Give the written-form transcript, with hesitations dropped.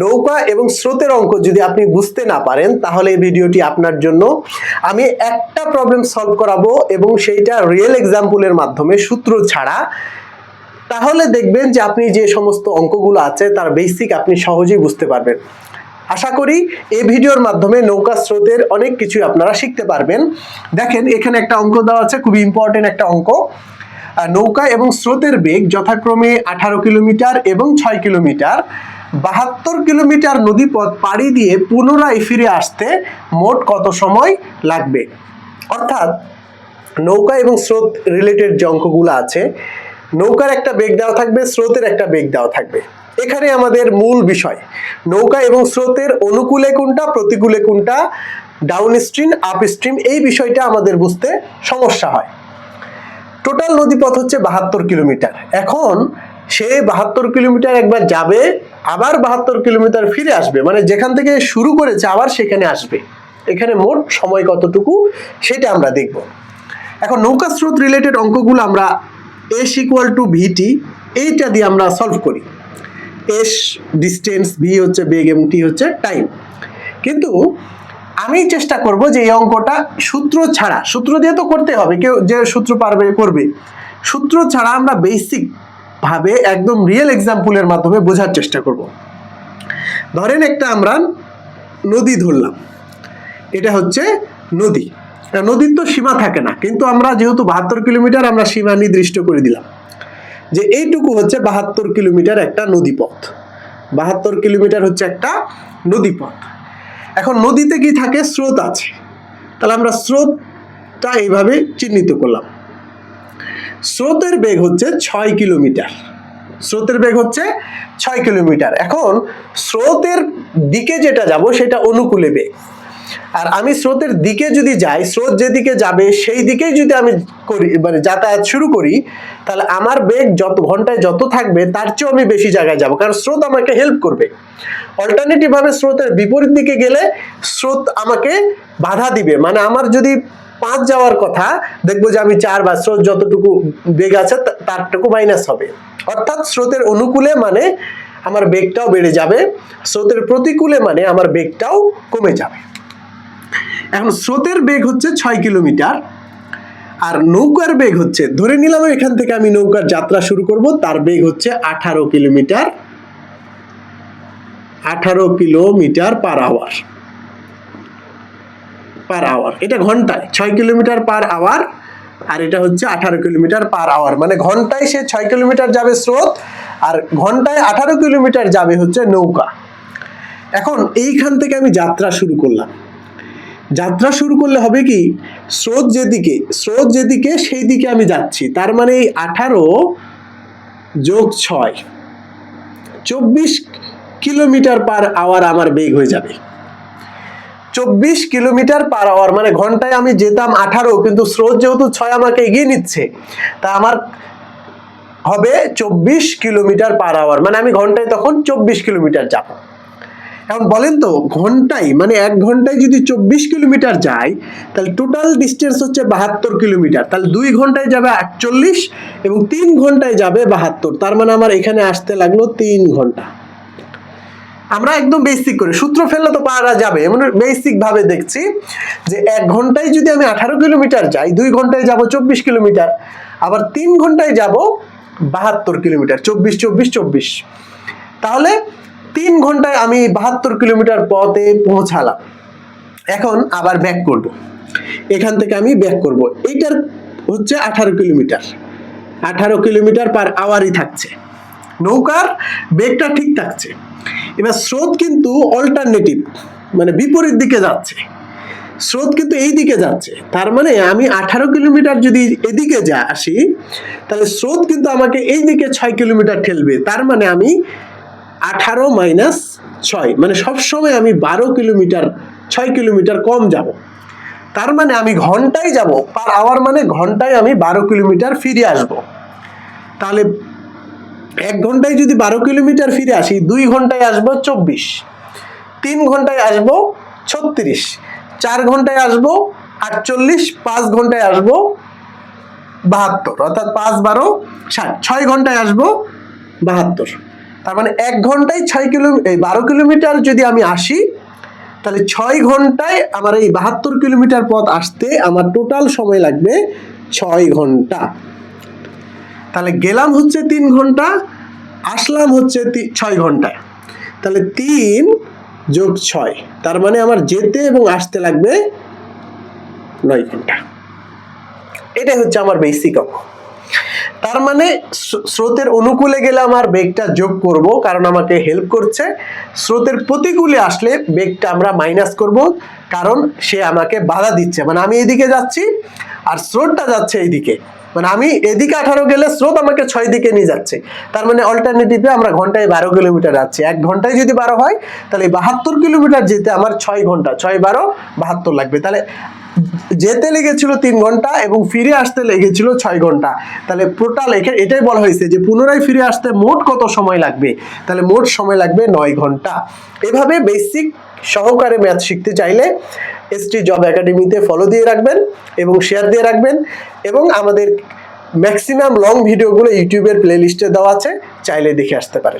নৌকা এবং স্রোতের অঙ্ক যদি আপনি বুঝতে না পারেন তাহলে এই ভিডিওটি আপনার জন্য। আমি একটা প্রবলেম সলভ করাবো এবং সেইটা রিয়েল এক্সাম্পলের মাধ্যমে, সূত্র ছাড়া। তাহলে দেখবেন যে আপনি যে সমস্ত অঙ্কগুলো আছে তার বেসিক আপনি সহজেই বুঝতে পারবেন। আশা করি এই ভিডিওর মাধ্যমে নৌকা স্রোতের অনেক কিছু আপনারা শিখতে পারবেন। দেখেন এখানে একটা অঙ্ক দেওয়া আছে, খুবই ইম্পর্টেন্ট একটা অঙ্ক। নৌকা এবং স্রোতের বেগ যথাক্রমে 18 কিলোমিটার এবং 6 কিলোমিটার। 72 কিলোমিটার নদীপথ পাড়ি দিয়ে পুনরায় ফিরে আসতে মোট কত সময় লাগবে? অর্থাৎ নৌকা এবং স্রোত রিলেটেড যে অঙ্কগুলো আছে, নৌকার একটা বেগ দেওয়া থাকবে, স্রোতের একটা বেগ দেওয়া থাকবে। এখানে আমাদের মূল বিষয় নৌকা এবং স্রোতের অনুকূলে কোনটা, প্রতিকূলে কোনটা, ডাউন স্ট্রিম আপ স্ট্রিম, এই বিষয়টা আমাদের বুঝতে সমস্যা হয়। টোটাল নদীপথ হচ্ছে 72 কিলোমিটার। এখন সে 72 কিলোমিটার একবার যাবে, আবার 72 কিলোমিটার ফিরে আসবে, মানে যেখান থেকে শুরু করেছে আবার সেখানে আসবে। এখানে মোট সময় কতটুকু সেটা আমরা দেখব। এখন নৌকা স্রোত রিলেটেড অঙ্কগুলো আমরা S = VT এইটা দিয়ে আমরা সলভ করি। S ডিস্টেন্স, V হচ্ছে বেগ এবং T হচ্ছে টাইম। কিন্তু আমি চেষ্টা করব যে এই অঙ্কটা সূত্র ছাড়া, সূত্র দিয়ে তো করতে হবে, কেউ যে সূত্র পারবে করবে, সূত্র ছাড়া আমরা বেসিক ভাবে একদম রিয়েল এক্সাম্পলের মাধ্যমে বোঝার চেষ্টা করব। ধরেন একটা আমরা নদী ধরলাম, এটা হচ্ছে নদী। নদীর তো সীমা থাকে না, কিন্তু আমরা যেহেতু 72 কিলোমিটার আমরা সীমা নির্দিষ্ট করে দিলাম যে এইটুকু হচ্ছে 72 কিলোমিটার একটা নদীপথ। 72 কিলোমিটার হচ্ছে একটা নদীপথ। এখন নদীতে কি থাকে? স্রোত আছে। তাহলে আমরা স্রোতটা এইভাবে চিহ্নিত করলাম। স্রোতের বেগ হচ্ছে 6 কিলোমিটার। স্রোতের বেগ হচ্ছে 6 কিলোমিটার। এখন স্রোতের দিকে যেটা যাব সেটা অনুকূলে বেগ। আর আমি স্রোতের দিকে যদি যাই, স্রোত যেদিকে যাবে সেই দিকেই যদি আমি করি, মানে যাতায়াত শুরু করি, তাহলে আমার বেগ যত ঘন্টায় যত থাকবে তার চেয়েও আমি বেশি জায়গায় যাব, কারণ স্রোত আমাকে হেল্প করবে। অল্টারনেটিভ ভাবে স্রোতের বিপরীত দিকে গেলে স্রোত আমাকে বাধা দিবে, মানে আমার যদি 5 যাওয়ার কথা, দেখবো যে আমি 4 বা স্রোত যতটুকু বেগ আছে তারটুকু মাইনাস হবে। অর্থাৎ স্রোতের অনুকূলে মানে আমার বেগটাও বেড়ে যাবে, স্রোতের প্রতিকূলে মানে আমার বেগটাও কমে যাবে। এখন স্রোতের বেগ হচ্ছে 6 কিলোমিটার আর নৌকার বেগ হচ্ছে, ধরে নিলাম এখান থেকে আমি নৌকার যাত্রা শুরু করব, তার বেগ হচ্ছে 18 কিলোমিটার, 18 কিলোমিটার পার আওয়ার। এটা ঘন্টায় 6 কিলোমিটার পার আওয়ার, আর এটা হচ্ছে 18 কিলোমিটার পার আওয়ার, মানে ঘন্টায় সে 6 কিলোমিটার যাবে স্রোত, আর ঘন্টায় 18 কিলোমিটার যাবে হচ্ছে নৌকা। এখন এইখান থেকে আমি যাত্রা শুরু করলাম। যাত্রা শুরু করলে হবে কি, স্রোত যেদিকে সেই দিকে আমি যাচ্ছি, তার মানে এই 18 যোগ 6 24 কিলোমিটার পার আওয়ার আমার বেগ হয়ে যাবে। 24 কিলোমিটার পার আওয়ার মানে ঘন্টায় আমি যেতাম 18, কিন্তু স্রোত যেহেতু 6 আমাকে এগিয়ে নিচ্ছে, তা আমার হবে 24 কিলোমিটার পার আওয়ার, মানে আমি ঘন্টায় তখন 24 কিলোমিটার যাব। এখন বলেন তো, ঘন্টায় মানে 1 ঘন্টায় যদি 24 কিলোমিটার যায়, তাহলে টোটাল ডিস্টেন্স হচ্ছে 72 কিলোমিটার। তাহলে 2 ঘন্টায় যাবে 48 এবং 3 ঘন্টায় যাবে 72, তার মানে আমার এখানে আসতে লাগলো 3 ঘন্টা। আমরা একদম বেসিক করে, সূত্র ফেললে তো পারা যাবে, মানে বেসিক ভাবে দেখছি যে 1 ঘন্টায় যদি আমি 18 কিলোমিটার যাই, 2 ঘন্টায় যাব 24 কিলোমিটার, আবার 3 ঘন্টায় যাব 72 কিলোমিটার, 24। তাহলে 3 ঘন্টায় আমি 72 কিলোমিটার পথে পৌঁছালাম। এখন আবার ব্যাক করব, এখান থেকে আমি ব্যাক করব। এইটার হচ্ছে 18 কিলোমিটার, 18 কিলোমিটার পার আওয়ারই থাকছে, নৌকার বেগটা ঠিক থাকছে। এবার স্রোত কিন্তু অল্টারনেটিভ, মানে বিপরীত দিকে যাচ্ছে, স্রোত কিন্তু এই দিকে যাচ্ছে, তার মানে আমি 18 কিলোমিটার যদি এদিকে আসি, তাহলে স্রোত কিন্তু আমাকে এই দিকে 6 কিলোমিটার ঠেলবে, তার মানে আমি 18 মাইনাস 6, মানে সবসময় আমি 12 কিলোমিটার, 6 কিলোমিটার কম যাব। তার মানে আমি ঘন্টায় যাব পার আওয়ার, মানে ঘন্টায় আমি 12 কিলোমিটার ফিরে আসব। তাহলে 1 ঘন্টায় যদি 12 কিলোমিটার ফিরে আসি, 2 ঘন্টায় আসবো 24, 3 ঘন্টায় আসবো 36, 4 ঘন্টায় আসবো 48, 5 ঘন্টায় আসবো 72, অর্থাৎ 5 12 60, 6 ঘন্টায় আসবো 72। তার মানে 1 ঘন্টায় 12 কিলোমিটার যদি আমি আসি, তাহলে 6 ঘন্টায় আমার এই 72 কিলোমিটার পথ আসতে আমার টোটাল সময় লাগবে 6 ঘন্টা। তাহলে গেলাম হচ্ছে 3 ঘন্টা, আসলাম হচ্ছে 6 ঘন্টায়, তাহলে 3 যোগ 6, তার মানে আমার যেতে এবং আসতে লাগবে 9 ঘন্টা। এটাই হচ্ছে আমার বেসিক অঙ্ক। তার মানে স্রোতের অনুকূলে গেলে আমার বেগটা যোগ করব, কারণ আমাকে হেল্প করছে। স্রোতের প্রতিকূলে আসলে বেগটা আমরা মাইনাস করব, কারণ সে আমাকে বাধা দিচ্ছে। মানে আমি এদিকে যাচ্ছি আর স্রোতটা যাচ্ছে এইদিকে, মানে আমি এদিকে 18 গেলে স্রোত আমাকে 6 দিকে নিয়ে যাচ্ছে। তার মানে অল্টারনেটিভে আমরা ঘন্টায় 12 কিলোমিটার যাচ্ছি। 1 ঘন্টায় যদি 12 হয়, তাহলে 72 কিলোমিটার যেতে আমার 6 ঘন্টা, 6 12 72 লাগবে। তাহলে যেতে লেগেছিল 3 ঘন্টা এবং ফিরে আসতে লেগেছিল 6 ঘন্টা। তাহলে টোটাল এটাই বলা হয়েছে যে পুনরায় ফিরে আসতে মোট কত সময় লাগবে, তাহলে মোট সময় লাগবে 9 ঘন্টা। এভাবে বেসিক সহকারে ম্যাথ শিখতে চাইলে এসটি জব একাডেমিতে ফলো দিয়ে রাখবেন এবং শেয়ার দিয়ে রাখবেন, এবং আমাদের ম্যাক্সিমাম লং ভিডিওগুলো ইউটিউবের প্লেলিস্টে দেওয়া আছে, চাইলে দেখে আসতে পারেন।